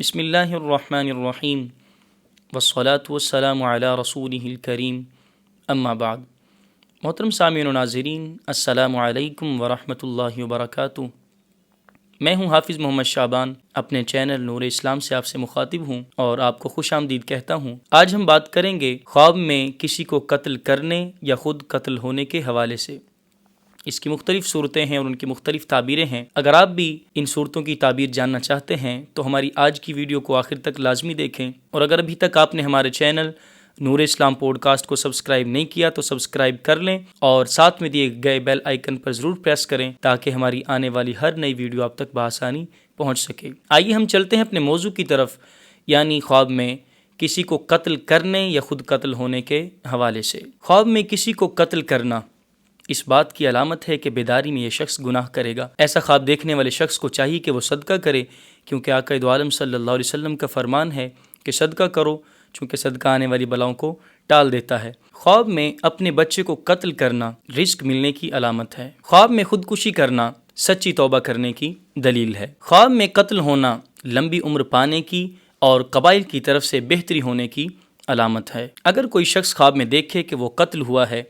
بسم اللہ الرحمن الرحیم والصلاة والسلام علی رسولہ الکریم اما بعد۔ محترم سامعین و ناظرین، السلام علیکم ورحمۃ اللہ وبرکاتہ۔ میں ہوں حافظ محمد شعبان، اپنے چینل نور اسلام سے آپ سے مخاطب ہوں اور آپ کو خوش آمدید کہتا ہوں۔ آج ہم بات کریں گے خواب میں کسی کو قتل کرنے یا خود قتل ہونے کے حوالے سے۔ اس کی مختلف صورتیں ہیں اور ان کی مختلف تعبیریں ہیں۔ اگر آپ بھی ان صورتوں کی تعبیر جاننا چاہتے ہیں تو ہماری آج کی ویڈیو کو آخر تک لازمی دیکھیں، اور اگر ابھی تک آپ نے ہمارے چینل نور اسلام پوڈ کاسٹ کو سبسکرائب نہیں کیا تو سبسکرائب کر لیں اور ساتھ میں دیے گئے بیل آئیکن پر ضرور پریس کریں تاکہ ہماری آنے والی ہر نئی ویڈیو آپ تک بآسانی پہنچ سکے۔ آئیے ہم چلتے ہیں اپنے موضوع کی طرف، یعنی خواب میں کسی کو قتل کرنے یا خود قتل ہونے کے حوالے سے۔ خواب میں کسی کو قتل کرنا اس بات کی علامت ہے کہ بیداری میں یہ شخص گناہ کرے گا۔ ایسا خواب دیکھنے والے شخص کو چاہیے کہ وہ صدقہ کرے، کیونکہ آقا دو عالم صلی اللہ علیہ وسلم کا فرمان ہے کہ صدقہ کرو، چونکہ صدقہ آنے والی بلاؤں کو ٹال دیتا ہے۔ خواب میں اپنے بچے کو قتل کرنا رزق ملنے کی علامت ہے۔ خواب میں خودکشی کرنا سچی توبہ کرنے کی دلیل ہے۔ خواب میں قتل ہونا لمبی عمر پانے کی اور قبائل کی طرف سے بہتری ہونے کی علامت ہے۔ اگر کوئی شخص خواب میں دیکھے کہ وہ قتل ہوا ہے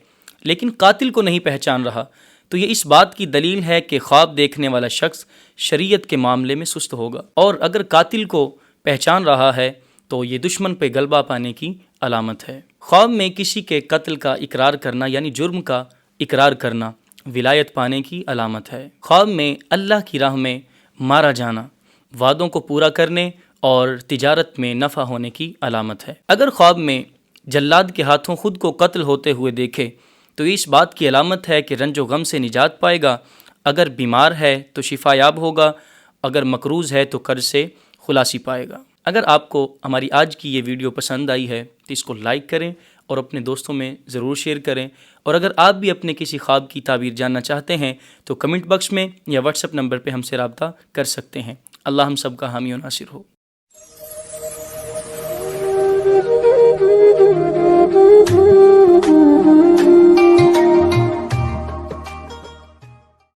لیکن قاتل کو نہیں پہچان رہا تو یہ اس بات کی دلیل ہے کہ خواب دیکھنے والا شخص شریعت کے معاملے میں سست ہوگا، اور اگر قاتل کو پہچان رہا ہے تو یہ دشمن پہ غلبہ پانے کی علامت ہے۔ خواب میں کسی کے قتل کا اقرار کرنا یعنی جرم کا اقرار کرنا ولایت پانے کی علامت ہے۔ خواب میں اللہ کی راہ میں مارا جانا وعدوں کو پورا کرنے اور تجارت میں نفع ہونے کی علامت ہے۔ اگر خواب میں جلاد کے ہاتھوں خود کو قتل ہوتے ہوئے دیکھے تو یہ اس بات کی علامت ہے کہ رنج و غم سے نجات پائے گا۔ اگر بیمار ہے تو شفا یاب ہوگا، اگر مقروض ہے تو قرض سے خلاصی پائے گا۔ اگر آپ کو ہماری آج کی یہ ویڈیو پسند آئی ہے تو اس کو لائک کریں اور اپنے دوستوں میں ضرور شیئر کریں، اور اگر آپ بھی اپنے کسی خواب کی تعبیر جاننا چاہتے ہیں تو کمنٹ باکس میں یا واٹس ایپ نمبر پہ ہم سے رابطہ کر سکتے ہیں۔ اللہ ہم سب کا حامی و ناصر ہو۔